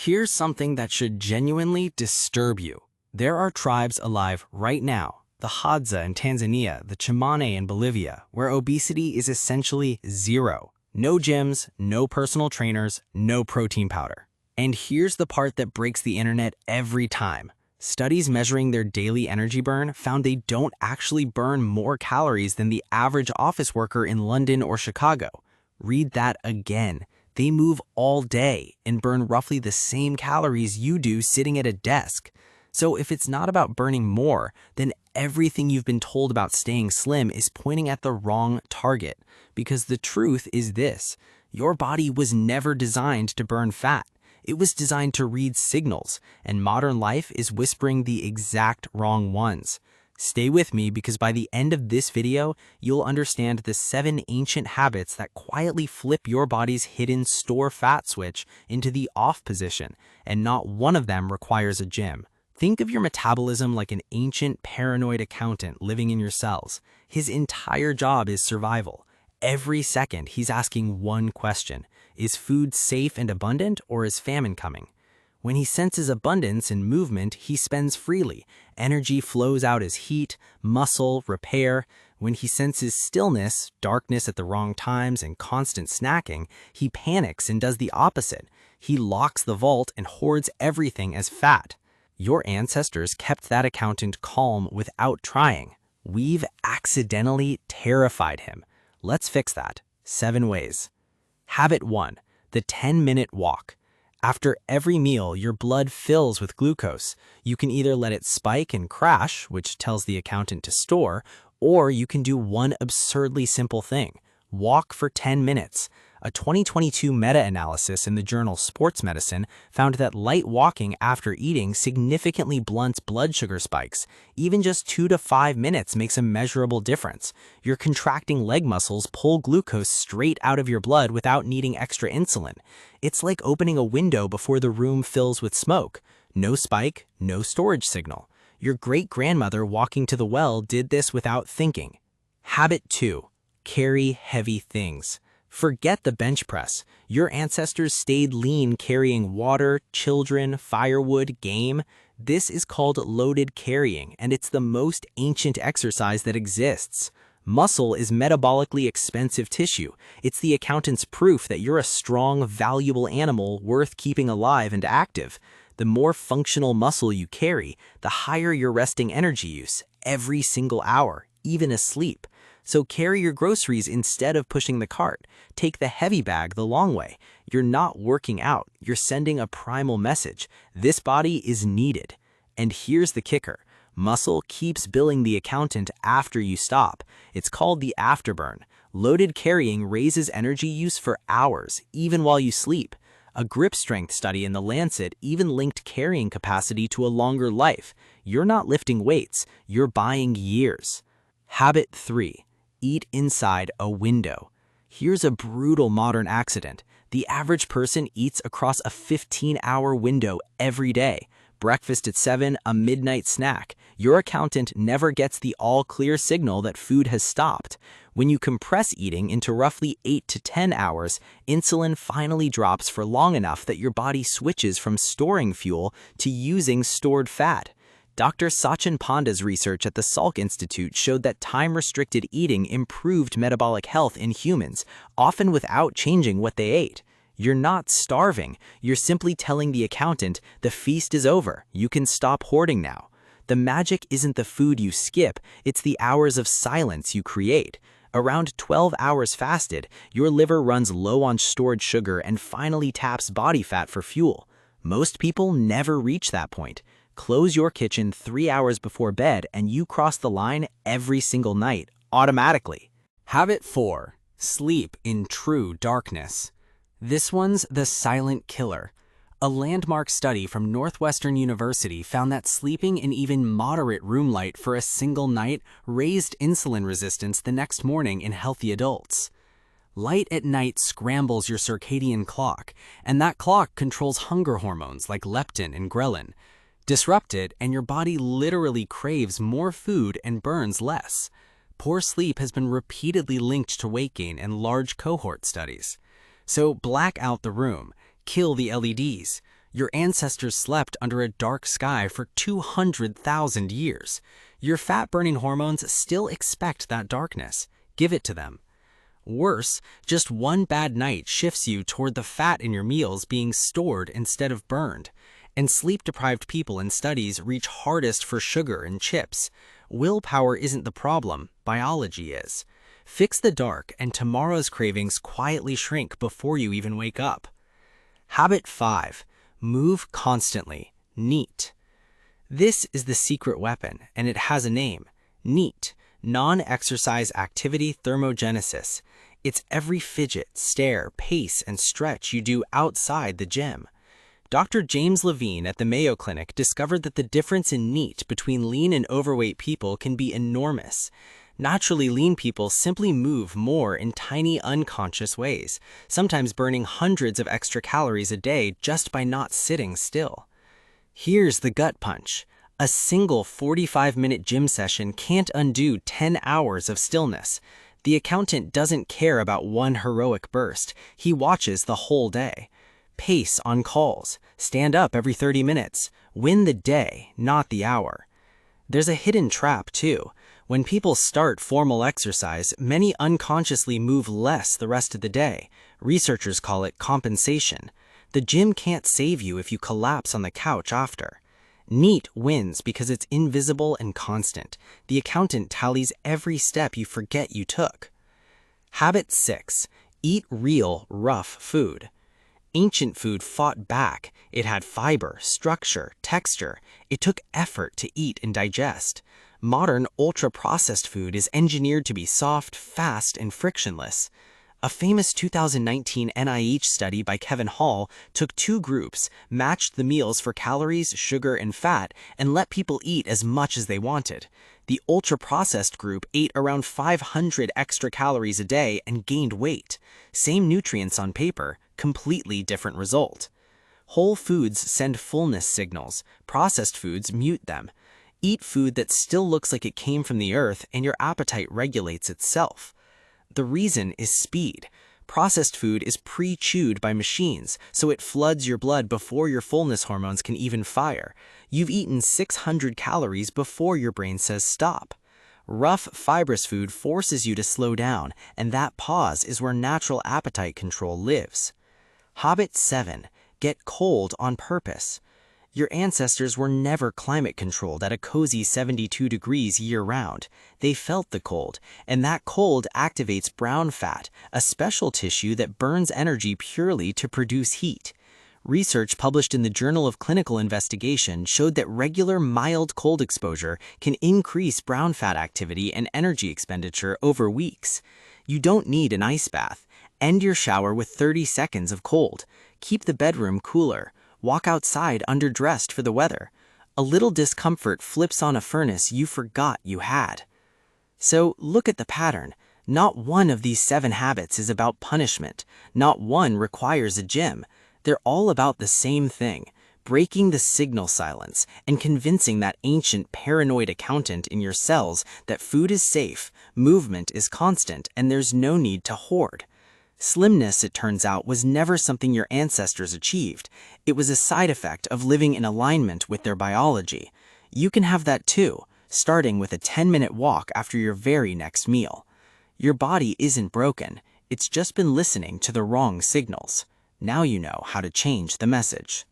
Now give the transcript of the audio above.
Here's something that should genuinely disturb you. There are tribes alive right now, the Hadza in Tanzania, the Tsimane in Bolivia, where obesity is essentially zero. No gyms, no personal trainers, no protein powder. And here's the part that breaks the internet every time. Studies measuring their daily energy burn found they don't actually burn more calories than the average office worker in London or Chicago. Read that again. They move all day and burn roughly the same calories you do sitting at a desk. So if it's not about burning more, then everything you've been told about staying slim is pointing at the wrong target. Because the truth is this: your body was never designed to burn fat. It was designed to read signals, and modern life is whispering the exact wrong ones. Stay with me, because by the end of this video, you'll understand the 7 ancient habits that quietly flip your body's hidden store fat switch into the off position, and not one of them requires a gym. Think of your metabolism like an ancient paranoid accountant living in your cells. His entire job is survival. Every second, he's asking one question: is food safe and abundant, or is famine coming? When he senses abundance and movement, he spends freely. Energy flows out as heat, muscle, repair. When he senses stillness, darkness at the wrong times, and constant snacking, he panics and does the opposite. He locks the vault and hoards everything as fat. Your ancestors kept that accountant calm without trying. We've accidentally terrified him. Let's fix that. 7 ways. Habit 1. The 10-minute walk. After every meal, your blood fills with glucose. You can either let it spike and crash, which tells the accountant to store, or you can do one absurdly simple thing: walk for 10 minutes. A 2022 meta-analysis in the journal Sports Medicine found that light walking after eating significantly blunts blood sugar spikes. Even just 2 to 5 minutes makes a measurable difference. Your contracting leg muscles pull glucose straight out of your blood without needing extra insulin. It's like opening a window before the room fills with smoke. No spike, no storage signal. Your great-grandmother walking to the well did this without thinking. Habit 2. Carry heavy things. Forget the bench press. Your ancestors stayed lean carrying water, children, firewood, game. This is called loaded carrying, and it's the most ancient exercise that exists. Muscle is metabolically expensive tissue. It's the accountant's proof that you're a strong, valuable animal worth keeping alive and active. The more functional muscle you carry, the higher your resting energy use, every single hour, even asleep. So carry your groceries instead of pushing the cart. Take the heavy bag the long way. You're not working out. You're sending a primal message. This body is needed. And here's the kicker: muscle keeps billing the accountant after you stop. It's called the afterburn. Loaded carrying raises energy use for hours, even while you sleep. A grip strength study in The Lancet even linked carrying capacity to a longer life. You're not lifting weights. You're buying years. Habit 3. Eat inside a window. Here's a brutal modern accident. The average person eats across a 15-hour window every day. Breakfast at 7, a midnight snack. Your accountant never gets the all-clear signal that food has stopped. When you compress eating into roughly 8 to 10 hours, insulin finally drops for long enough that your body switches from storing fuel to using stored fat. Dr. Sachin Panda's research at the Salk Institute showed that time-restricted eating improved metabolic health in humans, often without changing what they ate. You're not starving. You're simply telling the accountant, the feast is over. You can stop hoarding now. The magic isn't the food you skip, it's the hours of silence you create. Around 12 hours fasted, your liver runs low on stored sugar and finally taps body fat for fuel. Most people never reach that point. Close your kitchen 3 hours before bed and you cross the line every single night, automatically. Habit 4. Sleep in true darkness. This one's the silent killer. A landmark study from Northwestern University found that sleeping in even moderate room light for a single night raised insulin resistance the next morning in healthy adults. Light at night scrambles your circadian clock, and that clock controls hunger hormones like leptin and ghrelin. Disrupt it, and your body literally craves more food and burns less. Poor sleep has been repeatedly linked to weight gain in large cohort studies. So black out the room. Kill the LEDs. Your ancestors slept under a dark sky for 200,000 years. Your fat-burning hormones still expect that darkness. Give it to them. Worse, just one bad night shifts you toward the fat in your meals being stored instead of burned. And sleep-deprived people in studies reach hardest for sugar and chips. Willpower isn't the problem, biology is. Fix the dark and tomorrow's cravings quietly shrink before you even wake up. Habit 5. Move constantly. NEAT. This is the secret weapon, and it has a name. NEAT. Non-exercise activity thermogenesis. It's every fidget, stare, pace, and stretch you do outside the gym. Dr. James Levine at the Mayo Clinic discovered that the difference in NEAT between lean and overweight people can be enormous. Naturally lean people simply move more in tiny unconscious ways, sometimes burning hundreds of extra calories a day just by not sitting still. Here's the gut punch. A single 45-minute gym session can't undo 10 hours of stillness. The accountant doesn't care about one heroic burst. He watches the whole day. Pace on calls. Stand up every 30 minutes. Win the day, not the hour. There's a hidden trap, too. When people start formal exercise, many unconsciously move less the rest of the day. Researchers call it compensation. The gym can't save you if you collapse on the couch after. NEAT wins because it's invisible and constant. The accountant tallies every step you forget you took. Habit 6. Eat real, rough food. Ancient food fought back. It had fiber, structure, texture. It took effort to eat and digest. Modern, ultra-processed food is engineered to be soft, fast, and frictionless. A famous 2019 NIH study by Kevin Hall took two groups, matched the meals for calories, sugar, and fat, and let people eat as much as they wanted. The ultra-processed group ate around 500 extra calories a day and gained weight. Same nutrients on paper, completely different result. Whole foods send fullness signals. Processed foods mute them. Eat food that still looks like it came from the earth and your appetite regulates itself. The reason is speed. Processed food is pre-chewed by machines, so it floods your blood before your fullness hormones can even fire. You've eaten 600 calories before your brain says stop. Rough, fibrous food forces you to slow down, and that pause is where natural appetite control lives. Habit 7. Get cold on purpose. Your ancestors were never climate controlled at a cozy 72 degrees year-round. They felt the cold, and that cold activates brown fat, a special tissue that burns energy purely to produce heat. Research published in the Journal of Clinical Investigation showed that regular mild cold exposure can increase brown fat activity and energy expenditure over weeks. You don't need an ice bath. End your shower with 30 seconds of cold. Keep the bedroom cooler. Walk outside underdressed for the weather. A little discomfort flips on a furnace you forgot you had. So look at the pattern. Not one of these 7 habits is about punishment. Not one requires a gym. They're all about the same thing, breaking the signal silence and convincing that ancient paranoid accountant in your cells that food is safe, movement is constant, and there's no need to hoard. Slimness, it turns out, was never something your ancestors achieved. It was a side effect of living in alignment with their biology. You can have that too, starting with a 10-minute walk after your very next meal. Your body isn't broken. It's just been listening to the wrong signals. Now you know how to change the message.